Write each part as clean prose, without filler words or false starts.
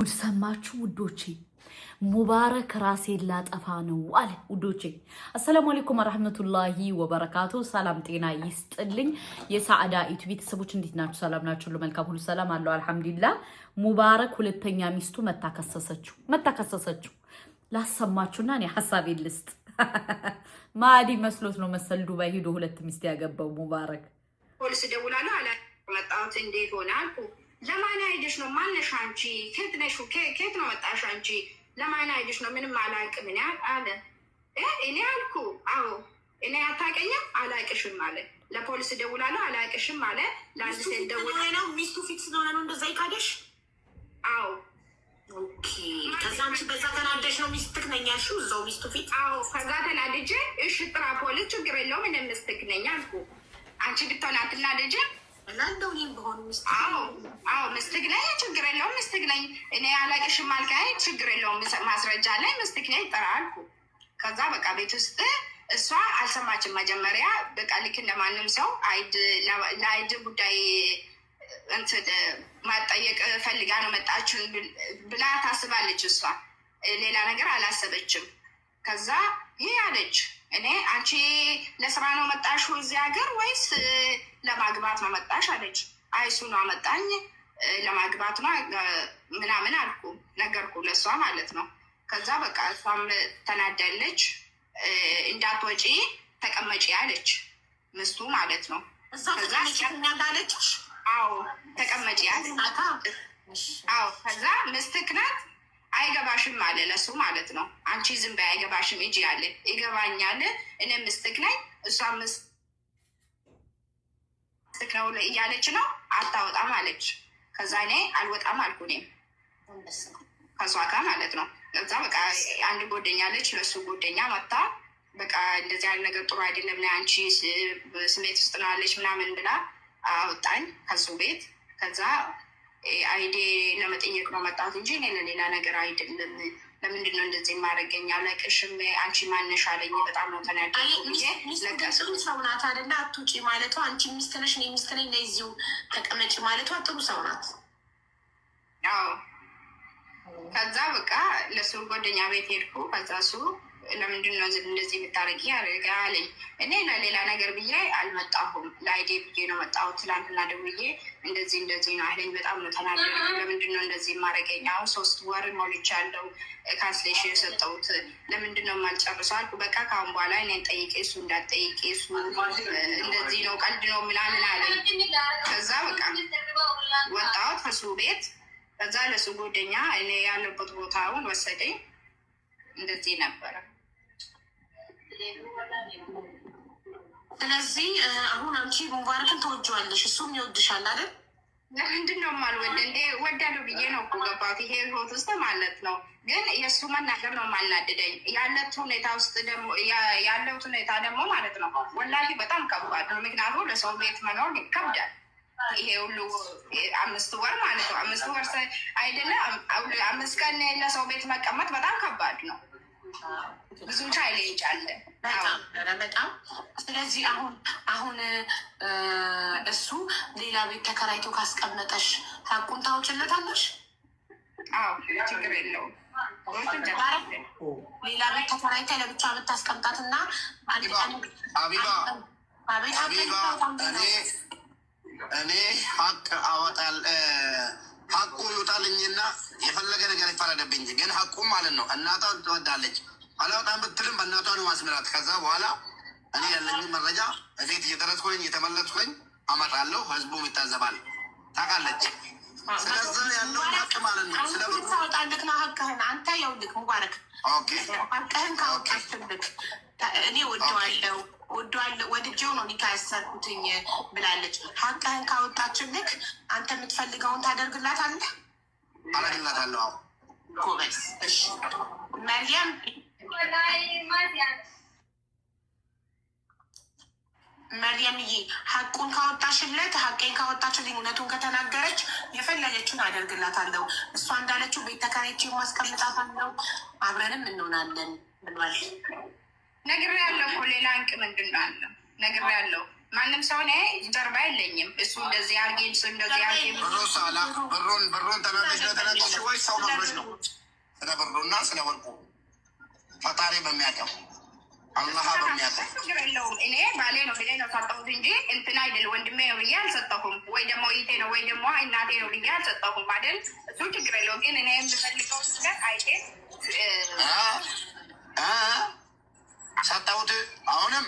ሰማችሁ ውዶቼ? ሙባረክ ራሴን ላጠፋ ነው አለ ውዶቼ። አሰላሙ አለይኩም ወራህመቱላሂ ወበረካቱ። ሰላም ጤና ይስጥልኝ የሳዕዳ ኢቱ ቤተሰቦች እንዴት ናችሁ? ሰላም ናችሁ? ሁሉ መልካም፣ ሁሉ ሰላም አለው አልሐምዱሊላህ። ሙባረክ ሁለተኛ ሚስቱ መታከሰሰችው ላሰማችሁና እኔ ሐሳቤን ልስጥ። ማዲ መስሎት ነው መሰል ዱባይ ሄዶ ሁለት ሚስት ያገባው ሙባረክ። ፖሊስ ደውላለሁ አለ መጣሁት። እንዴት ሆነ አልኩ። ለማን አይደሽ ነው? ማነሽ አንቺ? ከየት ነሽ? ከየት ነው መጣሽ አንቺ? ለማን አይደሽ ነው? ምንም አላውቅም እኔ አለ። እኔ አልኩ አዎ እኔ አታውቀኝም አላውቅሽም አለ። ለፖሊስ ደውላለሁ አላውቅሽም አለ። ለአንድ ሴት ደውላ ነው ሚስቱ ፊት ስለሆነ ነው እንደዛ ይካደሽ? አዎ ኦኬ። ከዛ አንቺ በዛ ተናደሽ ነው ሚስትክ ነኝ ያልሽው እዛው ሚስቱ ፊት? አዎ ከዛ ተናደጄ እሺ ጥራ ፖሊስ ችግር የለውም እኔ ሚስትክ ነኝ አልኩ። አንቺ ብትሆን አትናደጄ? ለአንደው ይህም በሆኑ ሚስት አዎ ሚስትክ ነኝ ችግር የለውም ሚስትክ ነኝ እኔ አላውቅሽም አልከኝ ችግር የለውም ማስረጃ ላይ ሚስትክ ነኝ ጥራ አልኩ። ከዛ በቃ ቤት ውስጥ እሷ አልሰማችም። መጀመሪያ በቃ ልክ እንደማንም ሰው ለአይድ ጉዳይ እንትን ማጠየቅ ፈልጋ ነው መጣችን ብላ ታስባለች። እሷ ሌላ ነገር አላሰበችም። ከዛ ይህ አለች እኔ አንቺ ለስራ ነው መጣሽ እዚህ ሀገር ወይስ ለማግባት ነው መጣሽ አለች። አይሱ ነው አመጣኝ ለማግባት ነው ምናምን አልኩ ነገርኩ ለእሷ ማለት ነው። ከዛ በቃ እሷም ተናዳለች። እንዳትወጪ ተቀመጪ አለች ምስቱ ማለት ነው። ከዛ አዎ ተቀመጪ አለች። አዎ ከዛ ምስትክ ናት አይገባሽም አለ ለሱ ማለት ነው። አንቺ ዝም በይ አይገባሽም እጂ አለ። ይገባኛል እኔ ምስትክ ነኝ እሷ ምስትክ ነው እያለች ነው አታወጣም አለች። ከዛ እኔ አልወጣም አልኩ እኔም ከሷ ጋር ማለት ነው። ከዛ በቃ አንድ ጎደኛ አለች ለሱ ጎደኛ መጣ በቃ እንደዚህ አይነት ነገር ጥሩ አይደለም ና አንቺ ስሜት ውስጥ ነው አለች ምናምን ብላ አወጣኝ ከሱ ቤት። ከዛ አይዴ ለመጠየቅ ነው መጣሁት እንጂ እኔ ለሌላ ነገር አይደለም። ለምንድን ነው እንደዚህ ማረገኝ? አላውቅሽም አንቺ ማነሽ አለኝ። በጣም ነው ተናደድኩ። ሰው ናት አይደለ? አትውጪ ማለቷ አንቺ ሚስት ነሽ እኔ ሚስት ነኝ ነይ እዚሁ ተቀመጪ ማለቷ ጥሩ ሰው ናት። አዎ ከዛ በቃ ለሱ ጓደኛ ቤት ሄድኩ። ከዛ እሱ ለምንድን ነው እንደዚህ የምታረጊ አለኝ። እኔ ለሌላ ነገር ብዬ አልመጣሁም ለአይዴ ብዬ ነው መጣሁት። ትላንትና ደውዬ እንደዚህ ነው አለኝ። በጣም ነው ተናደድኩ። ለምንድን ነው እንደዚህ የማረገኝ? አሁን 3 ወር ሞልቻለሁ ካንስሌሽን የሰጠሁት ለምንድን ነው የማልጨርሰው አልኩ። በቃ ከአሁን በኋላ እኔን ጠይቄ እሱ እንዳትጠይቄ እሱ እንደዚህ ነው ቀልድ ነው ምናምን አለኝ። ከዛ በቃ ወጣሁት ከሱ ቤት። ከዛ ለሱ ጎደኛ እኔ ያለበት ቦታውን ወሰደኝ። እንደዚህ ነበረ። ስለዚህ አሁን አንቺ ሙባረክን ተወጂዋለሽ እሱም ይወድሻል አይደል? ለምንድን ነው የማልወድ? እንደ ወዳለሁ ብዬ ነው እኮ ገባት ይሄ ህይወት ውስጥ ማለት ነው። ግን የእሱ መናገር ነው የማናድደኝ። ያለት ሁኔታ ውስጥ ደግሞ ያለውት ሁኔታ ደግሞ ማለት ነው ወላሂ በጣም ከባድ ነው። ምክንያቱም ለሰው ቤት መኖር ይከብዳል። ይሄ ሁሉ 5 ወር ማለት ነው 5 ወር አይደለም 5 ቀን ለሰው ቤት መቀመጥ በጣም ከባድ ነው። ብዙ ቻሌንጅ አለ በጣም። ስለዚህ አሁን እሱ ሌላ ቤት ተከራይቶ ካስቀመጠሽ ሀቁን ታውጭለታለሽ? አዎ ችግር የለውም። ሌላ ቤት ተከራይታ ለብቻ ብታስቀምጣት እና እኔ ሀቅ አወጣል ሀቁ ይውጣልኝና የፈለገ ነገር ይፈረደብኝ። ግን ሀቁ ማለት ነው እናቷን ትወዳለች። አላወጣም ብትልም በእናቷ ነው ማስመራት። ከዛ በኋላ እኔ ያለኝ መረጃ እቤት እየደረስኩኝ እየተመለስኩኝ አመጣለሁ። ህዝቡም ይታዘባል። ታውቃለች። ስለዛ ያለው ሀቅ ማለት ነው ስለታወጣልክ ነው ሀቅህን። አንተ የውልክ ሙባረክ ሀቅህን ካወጣችልክ እኔ ወድጄው ነው ኒካ ያሰርኩትኝ ብላለች። ሀቅህን ካወጣችልክ አንተ የምትፈልገውን ታደርግላታለህ? አደርግላታለሁ። ጎበዝ። እሺ መርየምዬ ሀቁን ካወጣሽለት ሀቄን ካወጣችልኝ እውነቱን ከተናገረች የፈለገችውን አደርግላታለሁ። እሷ እንዳለችው ቤት ተከራይቼ ማስቀምጣታለሁ አብረንም እንሆናለን ብሏል። ነግሬያለሁ እኮ ሌላ እንቅ ምንድን ነው አለ ነግሬያለሁ። ማንም ሰው እኔ ጀርባ የለኝም። እሱ እንደዚህ አርጌ እሱ እንደዚህ አርጌ ብሩን ተናገሽ ነው ተናገሽ ወይ ሰው መስሎሽ ነው? ስለ ብሩና ስለ ወርቁ ፈጣሪ በሚያውቀው አላህ በሚያውቀው ችግር የለውም። እኔ ባሌ ነው ብዬ ነው ሰጠሁት እንጂ እንትና አይደል ወንድሜ ነው ብዬ አልሰጠሁም። ወይ ደግሞ ይቴ ነው ወይ ደግሞ እናቴ ነው ብዬ አልሰጠሁም አይደል? እሱ ችግር የለውም። ግን እኔ የምፈልገው ነገር አይቴ ሰጠሁት። አሁንም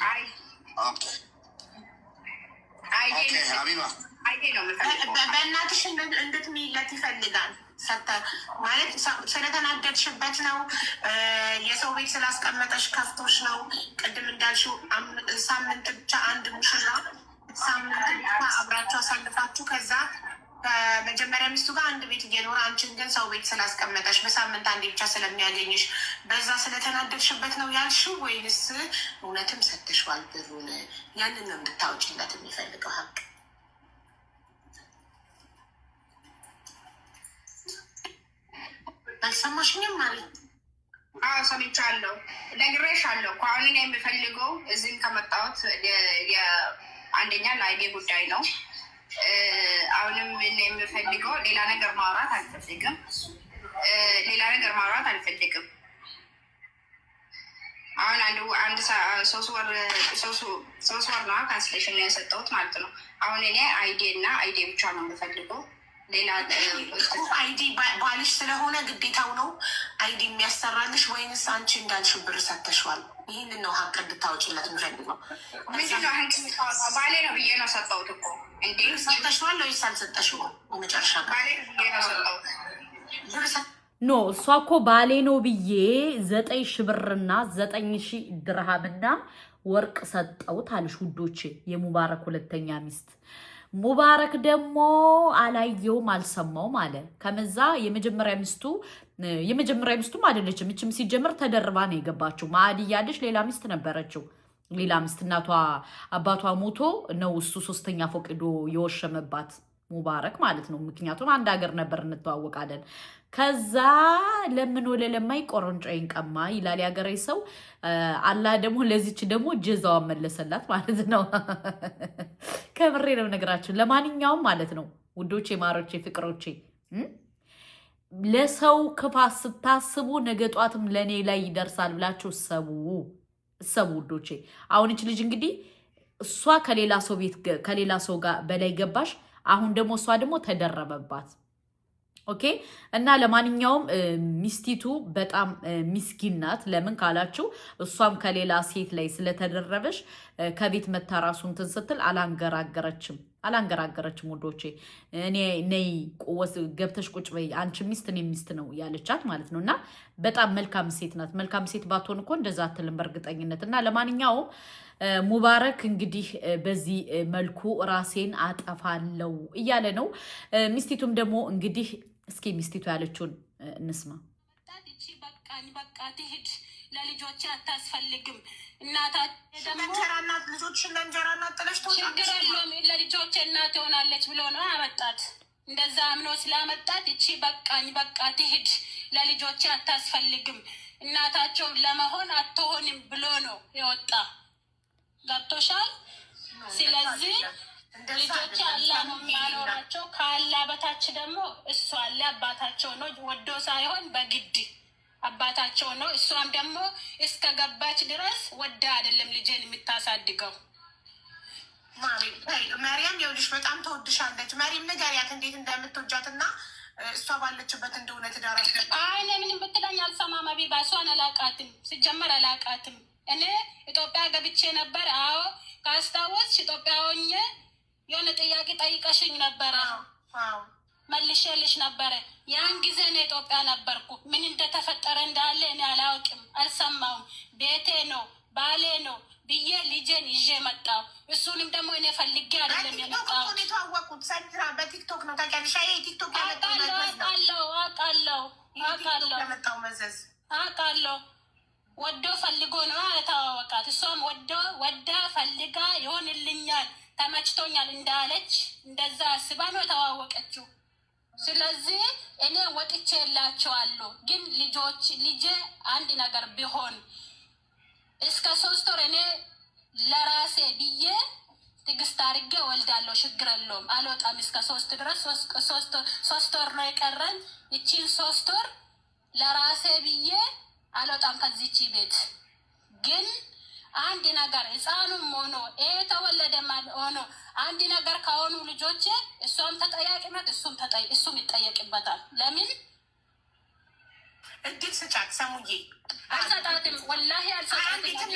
በእናትሽ እንድትሚለት ይፈልጋል። ማለት ስለተናደድሽበት ነው፣ የሰው ቤት ስላስቀመጠሽ ከፍቶሽ ነው። ቅድም እንዳልሽው ሳምንት ብቻ አንድ ሙሽራ ሳምንት ብቻ አብራችሁ አሳልፋችሁ ከዛ ከመጀመሪያ ሚስቱ ጋር አንድ ቤት እየኖረ አንቺን ግን ሰው ቤት ስላስቀመጠሽ በሳምንት አንዴ ብቻ ስለሚያገኝሽ በዛ ስለተናደድሽበት ነው ያልሽው ወይንስ እውነትም ሰጥተሽዋል ብሩን? ያንን ነው እንድታወጪለት የሚፈልገው ሀቅ። አልሰማሽኝም ማለት? ሰምቻለሁ፣ ነግሬሻለሁ እኮ። አሁን እኔ የምፈልገው እዚህም ከመጣሁት አንደኛ ለአይዴ ጉዳይ ነው። አሁንም የምፈልገው ሌላ ነገር ማውራት አልፈልግም። አሁን አንድ 3 ወር ነው ካንስሌሽን ነው የሰጠሁት ማለት ነው። አሁን እኔ አይዴ ብቻ ነው የምፈልገው። ሌላ አይዲ ባልሽ ስለሆነ ግዴታው ነው አይዲ የሚያሰራልሽ ወይንስ አንቺ እንዳልሽው ብር ሰተሽዋል? ይህንን ነው ሀቅ እንድታወጪለት የምፈልገው። ባሌ ነው ብዬ ነው ሰጠሁት እኮ። እንዴ ሰተሽዋል ወይስ አልሰጠሽውም? የመጨረሻ ባሌ ነው ብዬ ነው ሰጠሁት። ኖ እሷ እኮ ባሌ ነው ብዬ 9,000 ብርና 9,000 ድርሃምና ወርቅ ሰጠውት አልሽ ውዶቼ። የሙባረክ ሁለተኛ ሚስት ሙባረክ ደግሞ አላየውም አልሰማውም አለ። ከመዛ የመጀመሪያ ሚስቱም አይደለችም። እችም ሲጀምር ተደርባ ነው የገባችው። ማዕድ እያለች ሌላ ሚስት ነበረችው። ሌላ ሚስት እናቷ አባቷ ሞቶ ነው እሱ 3ኛ ፎቅ ሄዶ የወሸመባት ሙባረክ ማለት ነው። ምክንያቱም አንድ ሀገር ነበር እንተዋወቃለን። ከዛ ለምን ወለ ለማይ ቆረንጮይን ቀማ ይላል ያገሬ ሰው። አላህ ደግሞ ለዚች ደግሞ ጀዛዋን መለሰላት ማለት ነው። ከምሬ ነው ነገራችሁ። ለማንኛውም ማለት ነው ውዶቼ፣ ማሮቼ፣ ፍቅሮቼ ለሰው ክፋት ስታስቡ ነገ ጧትም ለእኔ ላይ ይደርሳል ብላችሁ እሰቡ ውዶቼ። አሁን እች ልጅ እንግዲህ እሷ ከሌላ ሰው ቤት ከሌላ ሰው ጋር በላይ ገባሽ። አሁን ደግሞ እሷ ደግሞ ተደረበባት። ኦኬ። እና ለማንኛውም ሚስቲቱ በጣም ሚስኪን ናት። ለምን ካላችሁ እሷም ከሌላ ሴት ላይ ስለተደረበሽ ከቤት መታራሱን እንትን ስትል አላንገራገረችም ወዶቼ። እኔ ነይ ገብተሽ ቁጭ በይ አንቺ ሚስት እኔ ሚስት ነው ያለቻት ማለት ነው። እና በጣም መልካም ሴት ናት። መልካም ሴት ባትሆን እኮ እንደዛ አትልም በእርግጠኝነት። እና ለማንኛውም ሙባረክ እንግዲህ በዚህ መልኩ ራሴን አጠፋለው እያለ ነው። ሚስቲቱም ደግሞ እንግዲህ እስኪ ሚስቲቱ ያለችውን እንስማ። በቃ ትሄድ፣ ለልጆች አታስፈልግም። እናታቸው ችግር የለውም ለልጆች እናት ትሆናለች ብሎ ነው ያመጣት። እንደዛ አምኖ ስላመጣት እቺ በቃ ትሄድ፣ ለልጆች አታስፈልግም፣ እናታቸው ለመሆን አትሆንም ብሎ ነው የወጣ። ገብቶሻል? ስለዚህ ልጆች አላህ ነው የሚያኖራቸው። ከአላህ በታች ደግሞ እሱ አለ አባታቸው ነው። ወዶ ሳይሆን በግድ አባታቸው ነው። እሷም ደግሞ እስከ ገባች ድረስ ወዳ አይደለም ልጄን የምታሳድገው። ማርያም ይኸውልሽ በጣም ተወድሻለች። ማርያም ንገሪያት እንዴት እንደምትወጃትና እሷ ባለችበት እንደሆነ ትዳራች። አይ ምንም ብትለኝ አልሰማም። ሀቢባ እሷን አላቃትም፣ ሲጀመር አላቃትም። እኔ ኢትዮጵያ ገብቼ ነበር። አዎ ካስታወስሽ ኢትዮጵያ ሆኜ የሆነ ጥያቄ ጠይቀሽኝ ነበረ፣ መልሼልሽ ነበረ። ያን ጊዜ እኔ ኢትዮጵያ ነበርኩ። ምን እንደተፈጠረ እንዳለ እኔ አላውቅም፣ አልሰማውም። ቤቴ ነው ባሌ ነው ብዬ ልጄን ይዤ መጣሁ። እሱንም ደግሞ እኔ ፈልጌ አይደለም የመጣሁት። የተዋወቁት ሰንትራ በቲክቶክ ነው ታውቂያለሽ? ቲክቶክ አውቃለሁ። ወዶ ፈልጎ ነው የተዋወቃት። እሷም ወዳ ፈልጋ ይሆንልኛል ተመችቶኛል እንዳለች እንደዛ አስባ ነው የተዋወቀችው። ስለዚህ እኔ ወጥቼ የላቸዋለሁ። ግን ልጄ አንድ ነገር ቢሆን እስከ 3 ወር እኔ ለራሴ ብዬ ትግስት አድርጌ ወልዳለሁ፣ ችግር የለውም አልወጣም እስከ 3 ድረስ 3 ወር ነው የቀረን። እቺን 3 ወር ለራሴ ብዬ አልወጣም ከዚች ቤት። ግን አንድ ነገር ህፃኑም ሆኖ ተወለደ ሆኖ አንድ ነገር ከሆኑ ልጆቼ እሷም ተጠያቂነት እሱም ይጠየቅበታል። ለምን እድል ስጫት ሰሙዬ አልሰጣትም፣ ወላሂ አልሰጣትም።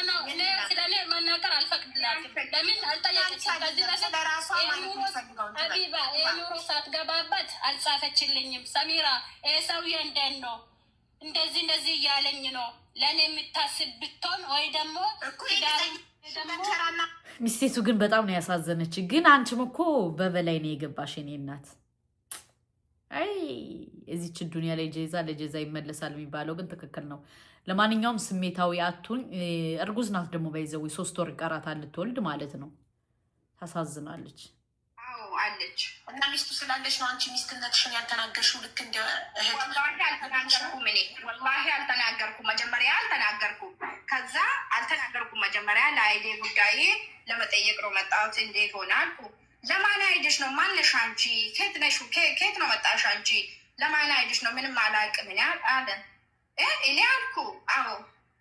ኖ እኔ ስለኔ መናገር አልፈቅድላትም። ለምን አልጠየቀችም? ከዚህ በፊት ሀቢባ ኑሮ ሳትገባበት አልጻፈችልኝም። ሰሚራ ሰውዬ እንደት ነው እንደዚህ እያለኝ ነው ለእኔ የምታስብ ብትሆን ወይ ደግሞ ሚስቴቱ ግን በጣም ነው ያሳዘነች። ግን አንቺም እኮ በበላይ ነው የገባሽ የኔ እናት። አይ እዚች ዱንያ ላይ ለጀዛ ይመለሳል የሚባለው ግን ትክክል ነው። ለማንኛውም ስሜታዊ አቱን። እርጉዝ ናት ደግሞ በይዘው 3 ወር ይቀራታል ልትወልድ ማለት ነው። ታሳዝናለች። አዎ አለች። እና ሚስቱ ስላለች ነው አንቺ ሚስትነትሽን ያልተናገርሽው። ልክ እንደ እህት ወላሂ አልተናገርኩም። መጀመሪያ አልተናገርኩም። ከዛ አልተናገርኩም። መጀመሪያ ለአይዴ ጉዳይ ለመጠየቅ ነው መጣሁት። እንዴት ሆነ አልኩ። ለማን አይደሽ ነው? ማነሽ አንቺ? ከየት ነሽ? ከየት ነው መጣሽ አንቺ? ለማን አይደሽ ነው? ምንም አላውቅም አለ። እኔ አልኩ አዎ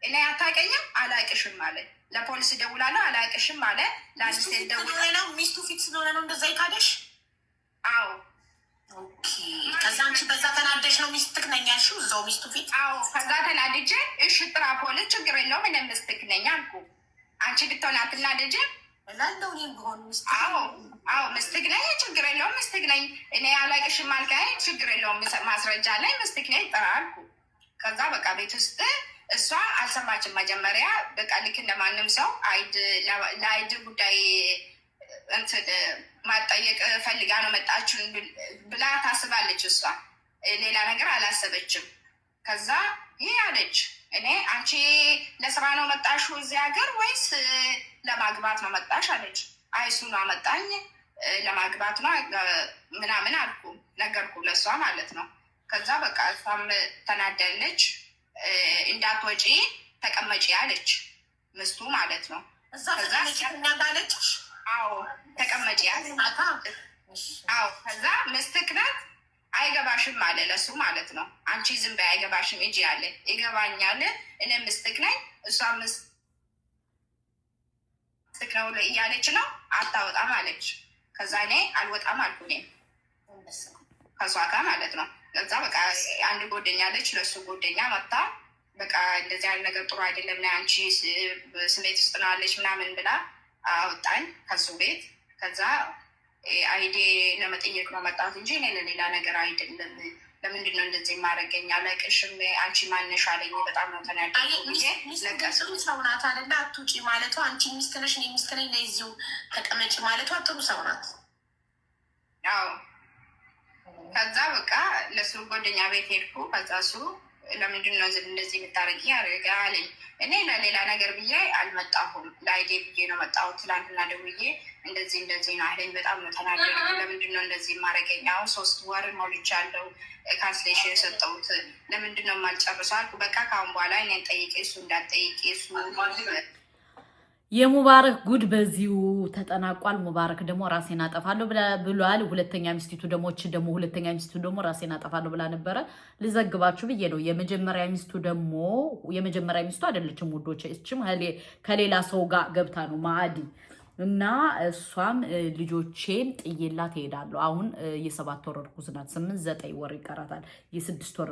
እኔ አታውቀኝም አላውቅሽም አለ። ለፖሊስ ደውላለሁ አላውቅሽም አለ። ለአዲስ ደውላለሁ ነው ሚስቱ ፊት ስለሆነ ነው እንደዛ ይካደሽ? አዎ ኦኬ። ከዛ አንቺ በዛ ተናደሽ ነው ሚስትክ ነኝ ያልሽው እዛው ሚስቱ ፊት? አዎ ከዛ ተናድጄ እሺ ጥራ ፖሊስ ችግር የለውም እኔ ሚስትክ ነኝ አልኩ። አንቺ ብትሆን አትናደጅም? ላለው እኔም ብሆን ሚስት አዎ ሚስትክ ነኝ ችግር የለውም ሚስትክ ነኝ። እኔ አላውቅሽም አልከኝ ችግር የለውም ማስረጃ ላይ ሚስትክ ነኝ ጥራ አልኩ። ከዛ በቃ ቤት ውስጥ እሷ አልሰማችም። መጀመሪያ በቃ ልክ እንደማንም ሰው ለአይድ ጉዳይ እንትን ማጠየቅ ፈልጋ ነው መጣችን ብላ ታስባለች። እሷ ሌላ ነገር አላሰበችም። ከዛ ይህ አለች እኔ አንቺ ለስራ ነው መጣሽው እዚህ ሀገር ወይስ ለማግባት ነው መጣሽ አለች። አይ እሱ ነው አመጣኝ ለማግባት ነው ምናምን አልኩ ነገርኩ ለእሷ ማለት ነው። ከዛ በቃ እሷም ተናዳለች። እንዳትወጪ ተቀመጪ አለች ምስቱ ማለት ነው። እዛለች አዎ ተቀመጪ አለች። አዎ ከዛ ምስትክ ናት አይገባሽም አለ ለሱ ማለት ነው። አንቺ ዝም በይ አይገባሽም እጂ አለ። ይገባኛል እኔ ምስትክ ነኝ እሷ ምስትክ ነው እያለች ነው አታወጣም አለች። ከዛ እኔ አልወጣም አልኩ እኔ ከሷ ጋር ማለት ነው። ከዛ በቃ አንድ ጎደኛ አለች ለሱ ጎደኛ መጣ በቃ እንደዚህ አይነት ነገር ጥሩ አይደለም ና አንቺ ስሜት ውስጥ ነው አለች ምናምን ብላ አወጣኝ ከሱ ቤት። ከዛ አይዴ ለመጠየቅ ነው መጣት እንጂ እኔ ለሌላ ነገር አይደለም። ለምንድን ነው እንደዚህ የማደርገኝ? አላውቅሽም አንቺ ማነሽ አለኝ። በጣም ነው ተናደድኩ። ሰው ናት አይደለ? አትውጪ ማለቷ አንቺ ሚስት ነሽ እኔ ሚስት ነኝ ለዚሁ ተቀመጪ ማለቷ ጥሩ ሰው ናት። አዎ ከዛ በቃ ለሱ ጓደኛ ቤት ሄድኩ። ከዛ እሱ ለምንድን ነው እንደዚህ የምታደርጊ አደረገ አለኝ። እኔ ለሌላ ነገር ብዬ አልመጣሁም ለአይዴ ብዬ ነው መጣሁት። ትላንትና ደውዬ እንደዚህ ነው አለኝ። በጣም ነው ተናደድኩ። ለምንድን ነው እንደዚህ የማደርገኝ? አሁን 3 ወር ሞልቻለሁ ካንስሌሽን የሰጠሁት ለምንድን ነው የማልጨርሰው አልኩ። በቃ ካሁን በኋላ እኔን ጠይቄ እሱ እንዳትጠይቄ እሱ የሙባረክ ጉድ በዚሁ ተጠናቋል። ሙባረክ ደግሞ ራሴን አጠፋለሁ ብሏል። ሁለተኛ ሚስቱ ደግሞ ራሴን አጠፋለሁ ብላ ነበረ። ልዘግባችሁ ብዬ ነው። የመጀመሪያ ሚስቱ አይደለችም ውዶች። እችም ከሌላ ሰው ጋር ገብታ ነው ማዕዲ እና እሷም ልጆቼን ጥዬላት እሄዳለሁ። አሁን የ7 ወር እርጉዝ ናት። 8-9 ወር ይቀራታል። የ6 ወር